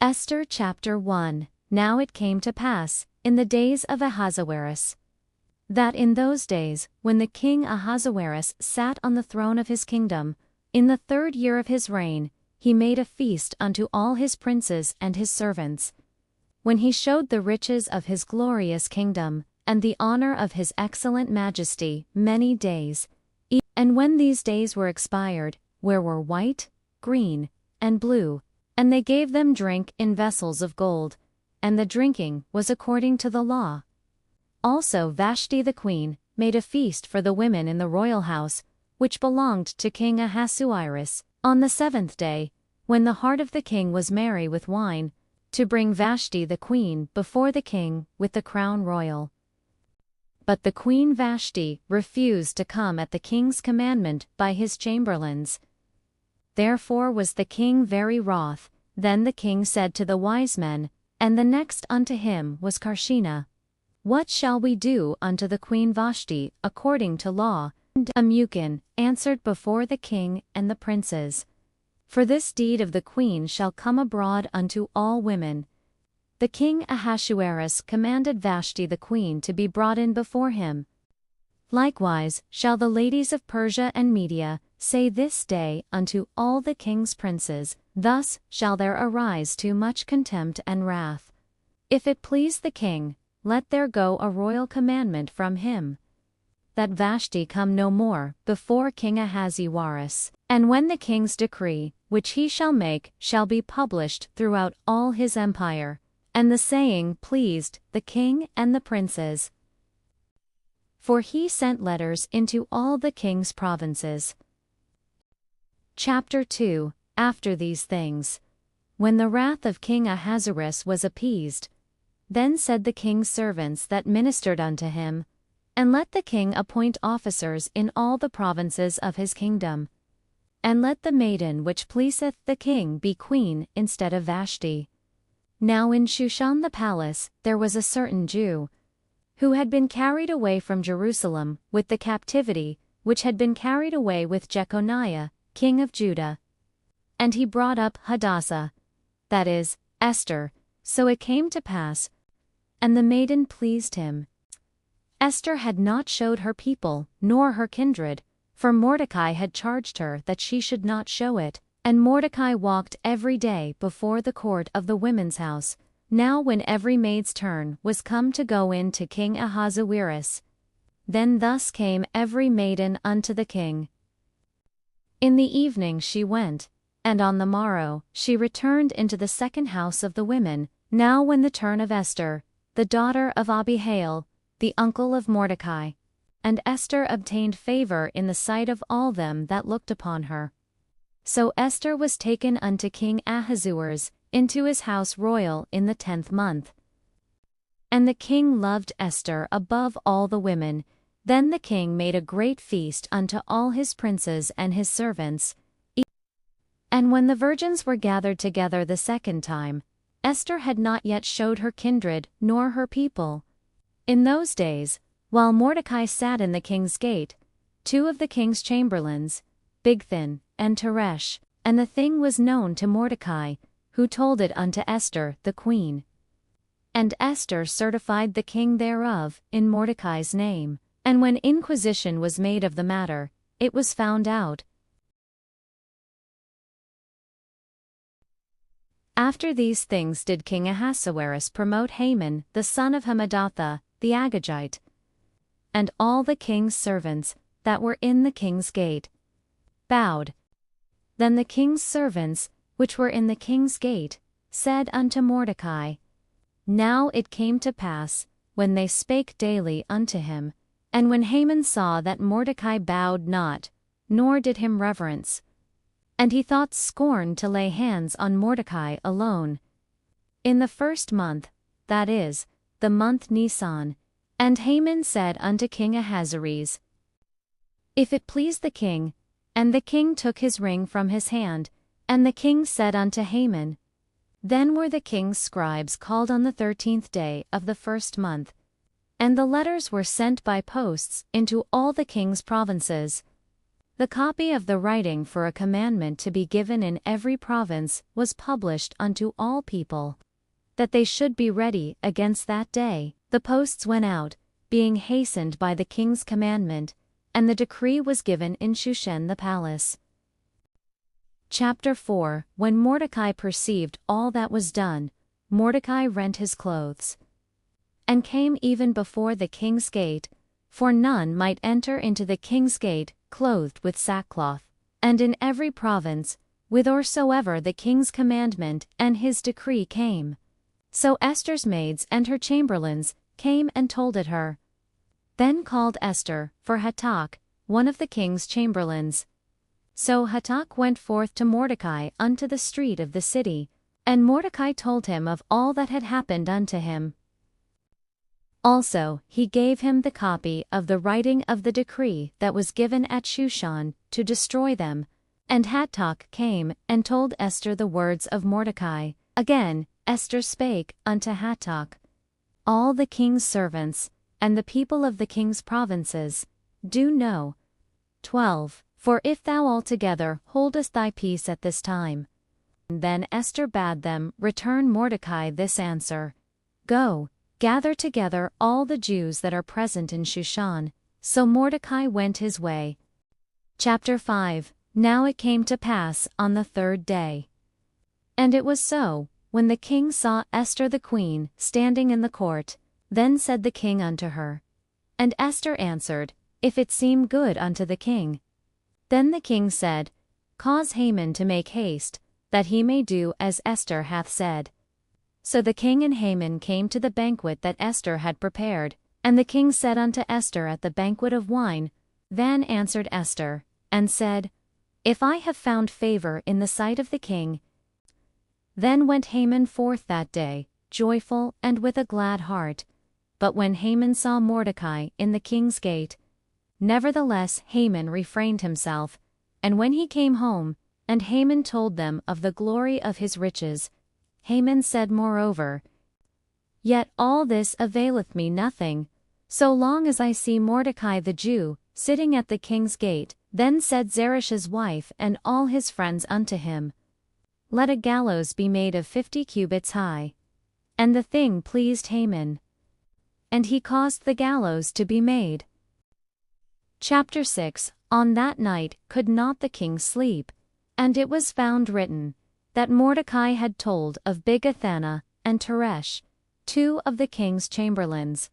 Esther chapter 1. Now it came to pass, in the days of Ahasuerus, that in those days, when the king Ahasuerus sat on the throne of his kingdom, in the 3rd year of his reign, he made a feast unto all his princes and his servants, when he showed the riches of his glorious kingdom, and the honor of his excellent majesty, many days. And when these days were expired, where were white, green, and blue, and they gave them drink in vessels of gold, and the drinking was according to the law. Also Vashti the queen made a feast for the women in the royal house, which belonged to King Ahasuerus, on the 7th day, when the heart of the king was merry with wine, to bring Vashti the queen before the king with the crown royal. But the queen Vashti refused to come at the king's commandment by his chamberlains. Therefore was the king very wroth. Then the king said to the wise men, and the next unto him was Carshena, What shall we do unto the queen Vashti according to law? And Amukin answered before the king and the princes, For this deed of the queen shall come abroad unto all women. The king Ahasuerus commanded Vashti the queen to be brought in before him. Likewise shall the ladies of Persia and Media say this day unto all the king's princes, Thus shall there arise too much contempt and wrath. If it please the king, let there go a royal commandment from him, that Vashti come no more before King Ahasuerus. And when the king's decree, which he shall make, shall be published throughout all his empire, and the saying pleased the king and the princes. For he sent letters into all the king's provinces. Chapter 2. After these things, when the wrath of King Ahasuerus was appeased, then said the king's servants that ministered unto him, And let the king appoint officers in all the provinces of his kingdom, and let the maiden which pleaseth the king be queen instead of Vashti. Now in Shushan the palace there was a certain Jew, who had been carried away from Jerusalem with the captivity which had been carried away with Jeconiah, king of Judah. And he brought up Hadassah, that is, Esther. So it came to pass, and the maiden pleased him. Esther had not showed her people, nor her kindred, for Mordecai had charged her that she should not show it, and Mordecai walked every day before the court of the women's house. Now when every maid's turn was come to go in to King Ahasuerus, then thus came every maiden unto the king. In the evening she went, and on the morrow she returned into the second house of the women. Now when the turn of Esther, the daughter of Abihail, the uncle of Mordecai, and Esther obtained favor in the sight of all them that looked upon her. So Esther was taken unto King Ahasuerus into his house royal in the 10th month. And the king loved Esther above all the women. Then the king made a great feast unto all his princes and his servants. And when the virgins were gathered together the second time, Esther had not yet showed her kindred nor her people. In those days, while Mordecai sat in the king's gate, 2 of the king's chamberlains, Bigthan and Teresh, and the thing was known to Mordecai, who told it unto Esther the queen. And Esther certified the king thereof in Mordecai's name. And when inquisition was made of the matter, it was found out. After these things did King Ahasuerus promote Haman the son of Hammedatha, the Agagite, and all the king's servants that were in the king's gate bowed. Then the king's servants, which were in the king's gate, said unto Mordecai, Now it came to pass, when they spake daily unto him, and when Haman saw that Mordecai bowed not, nor did him reverence, and he thought scorn to lay hands on Mordecai alone, in the 1st month, that is, the month Nisan. And Haman said unto King Ahasuerus, If it please the king, and the king took his ring from his hand, and the king said unto Haman, Then were the king's scribes called on the 13th day of the 1st month, and the letters were sent by posts into all the king's provinces. The copy of the writing for a commandment to be given in every province was published unto all people, that they should be ready against that day. The posts went out, being hastened by the king's commandment, and the decree was given in Shushan the palace. Chapter 4. When Mordecai perceived all that was done, Mordecai rent his clothes, and came even before the king's gate, for none might enter into the king's gate clothed with sackcloth. And in every province, whithersoever the king's commandment and his decree came. So Esther's maids and her chamberlains came and told it her. Then called Esther for Hatach, one of the king's chamberlains. So Hatach went forth to Mordecai unto the street of the city, and Mordecai told him of all that had happened unto him. Also he gave him the copy of the writing of the decree that was given at Shushan to destroy them. And Hatach came and told Esther the words of Mordecai. Again Esther spake unto Hatach, all the king's servants, and the people of the king's provinces, do know. 12. For if thou altogether holdest thy peace at this time. Then Esther bade them return Mordecai this answer. Go, gather together all the Jews that are present in Shushan. So Mordecai went his way. Chapter 5. Now it came to pass on the third day. And it was so, when the king saw Esther the queen standing in the court, then said the king unto her. And Esther answered, If it seem good unto the king. Then the king said, Cause Haman to make haste, that he may do as Esther hath said. So the king and Haman came to the banquet that Esther had prepared, and the king said unto Esther at the banquet of wine. Then answered Esther, and said, If I have found favor in the sight of the king. Then went Haman forth that day, joyful and with a glad heart. But when Haman saw Mordecai in the king's gate, nevertheless Haman refrained himself. And when he came home, and Haman told them of the glory of his riches, Haman said moreover, Yet all this availeth me nothing, so long as I see Mordecai the Jew sitting at the king's gate. Then said Zeresh's wife and all his friends unto him, Let a gallows be made of 50 cubits high. And the thing pleased Haman, and he caused the gallows to be made. Chapter 6. On that night could not the king sleep, and it was found written, that Mordecai had told of Bigthana and Teresh, 2 of the king's chamberlains.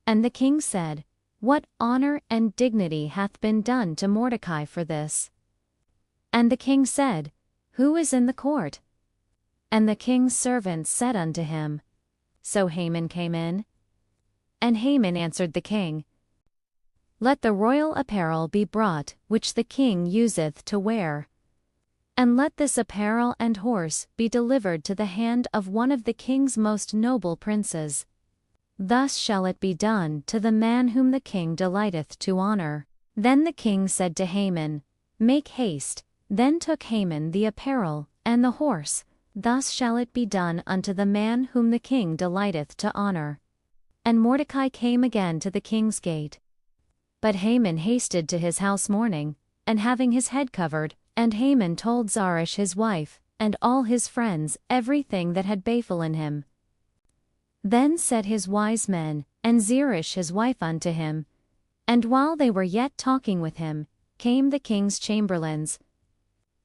And the king said, What honor and dignity hath been done to Mordecai for this? And the king said, Who is in the court? And the king's servants said unto him. So Haman came in. And Haman answered the king, Let the royal apparel be brought which the king useth to wear. And let this apparel and horse be delivered to the hand of one of the king's most noble princes. Thus shall it be done to the man whom the king delighteth to honor. Then the king said to Haman, Make haste. Then took Haman the apparel and the horse. Thus shall it be done unto the man whom the king delighteth to honor. And Mordecai came again to the king's gate. But Haman hasted to his house mourning, and having his head covered. And Haman told Zeresh his wife, and all his friends, everything that had befallen him. Then said his wise men, and Zeresh his wife unto him. And while they were yet talking with him, came the king's chamberlains,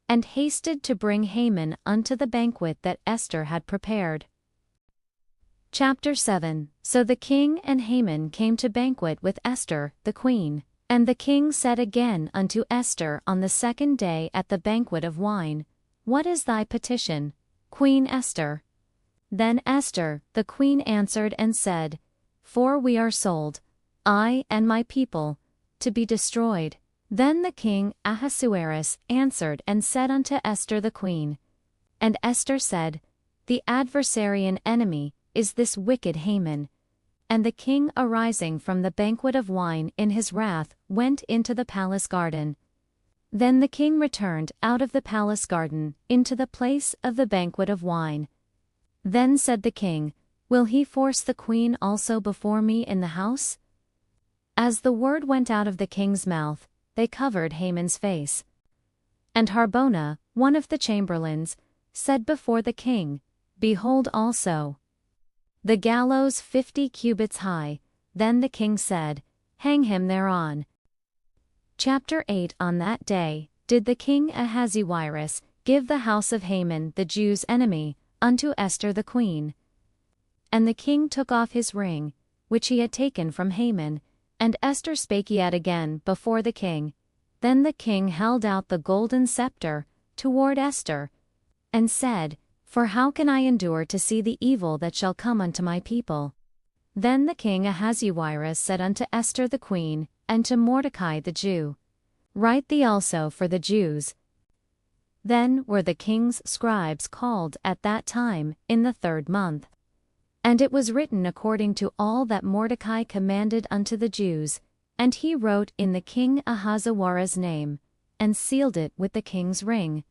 and hasted to bring Haman unto the banquet that Esther had prepared. Chapter 7. So the king and Haman came to banquet with Esther the queen. And the king said again unto Esther on the second day at the banquet of wine, What is thy petition, Queen Esther? Then Esther the queen answered and said, For we are sold, I and my people, to be destroyed. Then the king Ahasuerus answered and said unto Esther the queen. And Esther said, The adversary and enemy is this wicked Haman. And the king arising from the banquet of wine in his wrath went into the palace garden. Then the king returned out of the palace garden into the place of the banquet of wine. Then said the king, Will he force the queen also before me in the house? As the word went out of the king's mouth, they covered Haman's face. And Harbona, one of the chamberlains, said before the king, Behold also the gallows 50 cubits high. Then the king said, Hang him thereon. Chapter 8. On that day did the king Ahasuerus give the house of Haman the Jews' enemy unto Esther the queen. And the king took off his ring, which he had taken from Haman, and Esther spake yet again before the king. Then the king held out the golden scepter toward Esther, and said, For how can I endure to see the evil that shall come unto my people? Then the king Ahasuerus said unto Esther the queen, and to Mordecai the Jew, Write thee also for the Jews. Then were the king's scribes called at that time in the 3rd month. And it was written according to all that Mordecai commanded unto the Jews, and he wrote in the king Ahasuerus' name, and sealed it with the king's ring.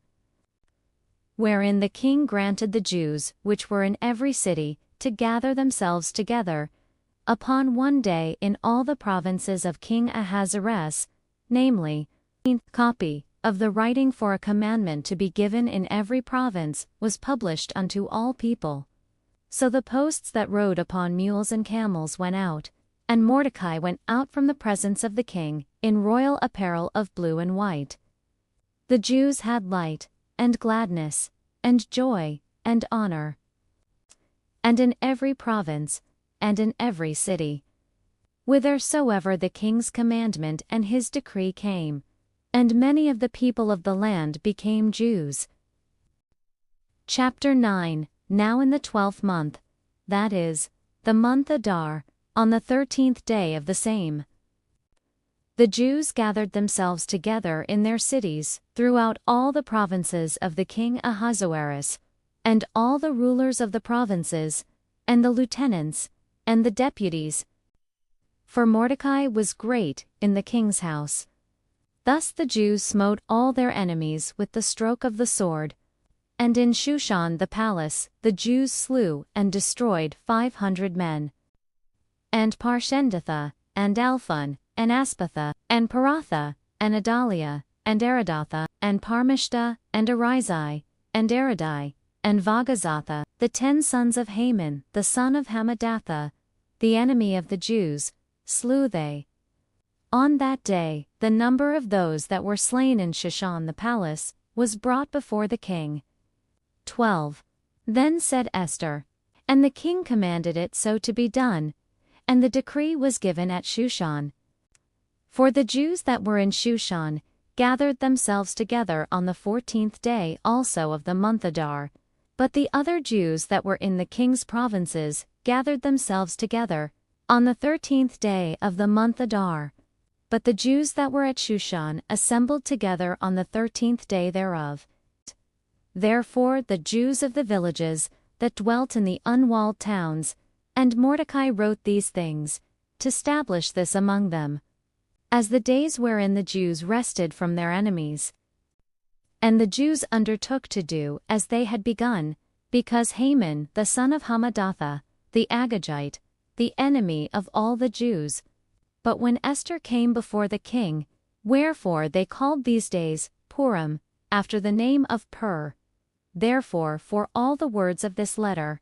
Wherein the king granted the Jews which were in every city to gather themselves together, upon one day in all the provinces of King Ahasuerus, namely, copy of the writing for a commandment to be given in every province was published unto all people. So the posts that rode upon mules and camels went out, and Mordecai went out from the presence of the king in royal apparel of blue and white. The Jews had light, and gladness, and joy, and honor. And in every province, and in every city, whithersoever the king's commandment and his decree came, and many of the people of the land became Jews. Chapter 9. Now in the 12th month, that is, the month Adar, on the 13th day of the same, the Jews gathered themselves together in their cities throughout all the provinces of the king Ahasuerus, and all the rulers of the provinces, and the lieutenants, and the deputies. For Mordecai was great in the king's house. Thus the Jews smote all their enemies with the stroke of the sword. And in Shushan the palace the Jews slew and destroyed 500 men. And Parshendatha, and Alphon, and Aspatha, and Paratha, and Adalia, and Aridatha, and Parmishta, and Arizai, and Aridai, and Vagazatha, the 10 sons of Haman, the son of Hammedatha, the enemy of the Jews, slew they. On that day the number of those that were slain in Shushan the palace was brought before the king. 12. Then said Esther, and the king commanded it so to be done, and the decree was given at Shushan. For the Jews that were in Shushan gathered themselves together on the 14th day also of the month Adar, but the other Jews that were in the king's provinces gathered themselves together on the 13th day of the month Adar. But the Jews that were at Shushan assembled together on the 13th day thereof. Therefore the Jews of the villages that dwelt in the unwalled towns, and Mordecai wrote these things, to stablish this among them, as the days wherein the Jews rested from their enemies. And the Jews undertook to do as they had begun, because Haman the son of Hammedatha, the Agagite, the enemy of all the Jews. But when Esther came before the king, wherefore they called these days Purim, after the name of Pur. Therefore for all the words of this letter,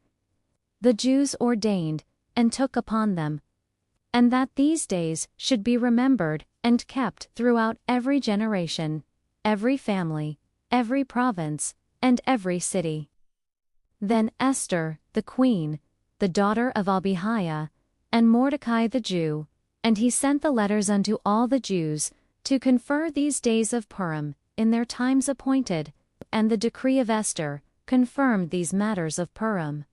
the Jews ordained, and took upon them, and that these days should be remembered and kept throughout every generation, every family, every province, and every city. Then Esther, the queen, the daughter of Abihail, and Mordecai the Jew, and he sent the letters unto all the Jews, to confer these days of Purim in their times appointed, and the decree of Esther confirmed these matters of Purim.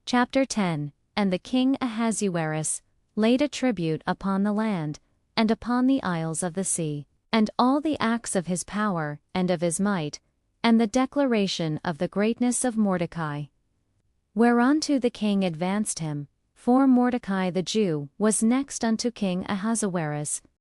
Chapter 10. And the king Ahasuerus laid a tribute upon the land, and upon the isles of the sea, and all the acts of his power, and of his might, and the declaration of the greatness of Mordecai. Whereunto the king advanced him, for Mordecai the Jew was next unto King Ahasuerus,